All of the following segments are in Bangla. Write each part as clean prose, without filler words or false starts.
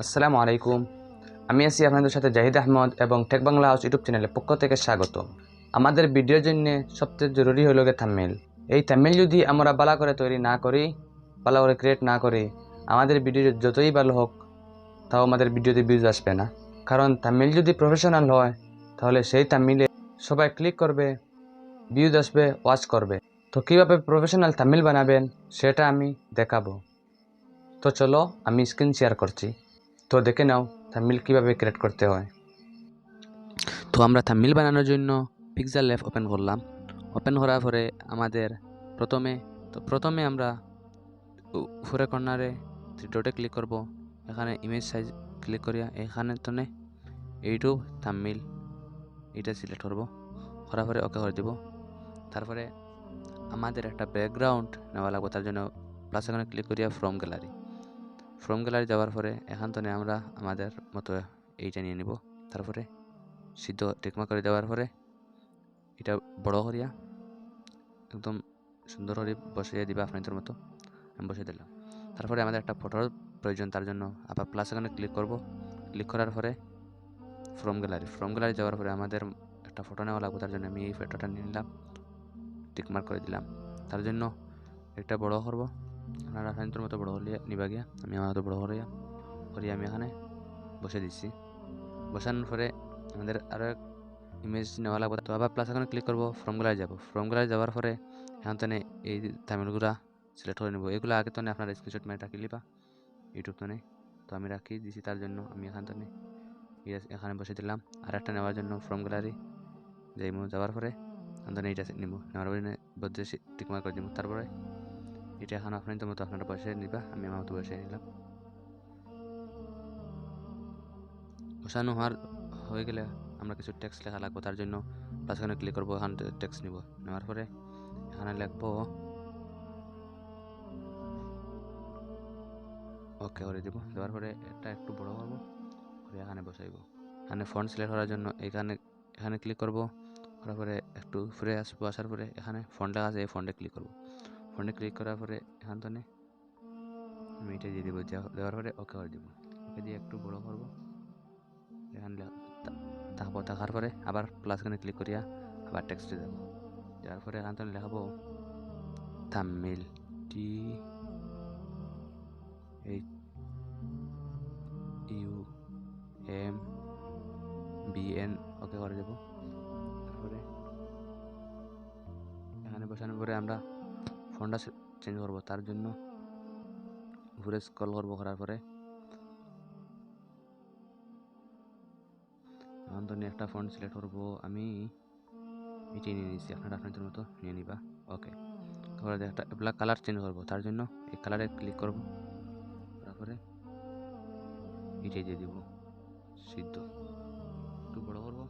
আসসালামু আলাইকুম। আমি আছি আপনাদের সাথে জাহিদ আহমদ এবং টেক বাংলা হাউস ইউটিউব চ্যানেলের পক্ষ থেকে স্বাগত। আমাদের ভিডিওর জন্য সবচেয়ে জরুরি হলো থাম্বনেল। এই থাম্বনেল যদি আমরা ভালো করে তৈরি না করি, ভালো করে ক্রিয়েট না করি, আমাদের ভিডিও যতই ভালো হোক তাও আমাদের ভিডিওতে ভিউজ আসবে না। কারণ থাম্বনেল যদি প্রফেশনাল হয় তাহলে সেই থাম্বনেলে সবাই ক্লিক করবে, ভিউজ আসবে, ওয়াচ করবে। তো কীভাবে প্রফেশনাল থাম্বনেল বানাবেন সেটা আমি দেখাবো। তো চলো আমি স্ক্রিন শেয়ার করছি, তো দেখে নাও থাম্বনেল কীভাবে ক্রিয়েট করতে হয়। তো আমরা থাম্বনেল বানানোর জন্য পিক্সেল ল্যাব ওপেন করলাম। ওপেন করার পরে আমাদের প্রথমে আমরা উপরে কর্নারে থ্রি ডটে ক্লিক করব। এখানে ইমেজ সাইজ ক্লিক করিয়া এখানে তনে ইউটিউব থাম্বনেল এটা সিলেক্ট করব। করার পরে ওকে করে দিব। তারপরে আমাদের একটা ব্যাকগ্রাউন্ড নেওয়া লাগবে, তার জন্য প্লাস এখানে ক্লিক করিয়া ফ্রম গ্যালারি যাওয়ার পরে এখান থেকে আমরা আমাদের মতো এইটা নিয়ে নিব। তারপরে সিদ্ধ টিকমা করে দেওয়ার পরে এটা বড় করিয়া একদম সুন্দর করে বসিয়ে দিবা আপনাদের মতো। আমি বসিয়ে দিলাম। তারপরে আমাদের একটা ফটোর প্রয়োজন, তার জন্য আবার প্লাস এখানে ক্লিক করব। ক্লিক করার পরে ফ্রম গ্যালারি যাওয়ার পরে আমাদের একটা ফটো নেওয়া লাগবে, তার জন্য আমি এই ফটোটা নিয়ে নিলাম, টিকমার্ক করে দিলাম। তার জন্য একটা বড় করব। আপনারা আপনাদের মতো বড় হলে নিবা গিয়া আমি আমার মতো বড় করিয়া আমি এখানে বসে দিচ্ছি। বসানোর পরে আমাদের আরও ইমেজ নেওয়া লাগবে, তো আবার প্লাস এখানে ক্লিক করব, ফ্রম গ্যালারি যাওয়ার পরে এখান থেকে এই থাম্বনেলগুলো সিলেক্ট করে নেব। এগুলো আগে তো আপনারা স্ক্রিনশট মেরে রাখি লিবা ইউটিউব তো নেই, তো আমি রাখি দিছি। তার জন্য আমি এখান থেকে এখানে বসে দিলাম। আর একটা নেওয়ার জন্য ফ্রম গ্যালারি যাওয়ার পরে এখান থেকে এইটা নিব, নেওয়ার পরে বদলে টিকমার্ক করে দিব। তারপরে এটা এখন আপনাদের মতো আপনারা বসে নিবা, আমি আমার মতো বসে নিলাম। বসানো হয়ে গেলে আমরা কিছু টেক্সট লেখা লাগবো, তার জন্য প্লাস এখানে ক্লিক করবো, এখান টেক্সট নিব। নেওয়ার পরে এখানে লিখবো ওকে করে দিব। দেওয়ার পরে এটা একটু বড় করবো করে এখানে বসাইব। এখানে ফন্ট সিলেক্ট করার জন্য এখানে ক্লিক করব। করার পরে একটু ফিরে আসবো, আসার পরে এখানে ফন্ট লেখা আছে, এই ফন্টে ক্লিক করব। ফন্টে ক্লিক করার পরে এখান থেকে আমি এটা দিয়ে দিব। দেওয়ার পরে ওকে করে দিব। ওকে দিয়ে একটু বড় করব। এখানে থাকার পরে আবার প্লাস এখানে ক্লিক করিয়া আবার টেক্সটে যাব। যাওয়ার পরে এখান থেকে লেখাবো থাম্বনেল THUMBN ওকে করে দেব। তারপরে এখানে বসানোর পরে আমরা ফন্টটা চেঞ্জ করব, তার জন্য উপরে স্ক্রল করব। করার পরে এখন তো একটা ফন্ট সিলেক্ট করব, আমি এটি নিয়ে নিচ্ছি, আপনারা আপনাদের মতো নিয়ে নিবা। ওকে, তারপরে একটা ব্ল্যাক কালার চেঞ্জ করব, তার জন্য এই কালারে ক্লিক করব। তারপরে এটাই দিয়ে দিব সিদ্ধ, একটু বড় করব।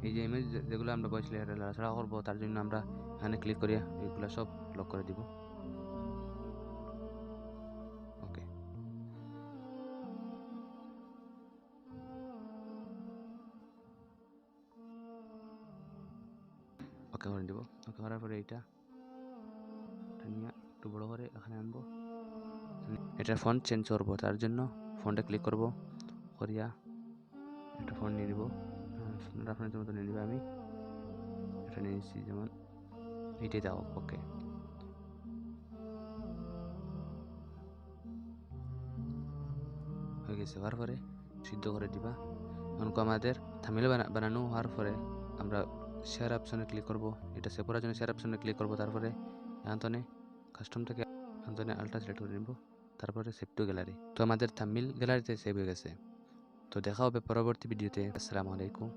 এই যে ইমেজ যেগুলো আমরা বসলে লাড়াছাড়া করবো, তার জন্য আমরা এখানে ক্লিক করি, এইগুলো সব লক করে দিব। ওকে, ওকে করে দিব। ওকে করার পরে এইটা নিয়ে একটু বড় করে এখানে আনবো। এটার ফন্ট চেঞ্জ করবো, তার জন্য ফন্টে ক্লিক করব করিয়া একটা ফন্ট নিয়ে নিব। আপনাদের মতো নিয়ে নিবে, আমি এটা নিয়ে নিচ্ছি, যেমন এইটাই দাও। ওকে, হয়ে গেছে। হওয়ার পরে সিদ্ধ করে দিবা। এখন আমাদের থাম্বনেল বানানো হওয়ার পরে আমরা শেয়ার অপশনে ক্লিক করব। এটা সেভ করার জন্য শেয়ার অপশনে ক্লিক করব। তারপরে এখান থেকে কাস্টম থেকে এখান থেকে আলট্রা সিলেক্ট করে নিব। তারপরে সেভ টু গ্যালারি। তো আমাদের থাম্বনেল গ্যালারিতে সেভ হয়ে গেছে। তো দেখা হবে পরবর্তী ভিডিওতে। আসসালামু আলাইকুম।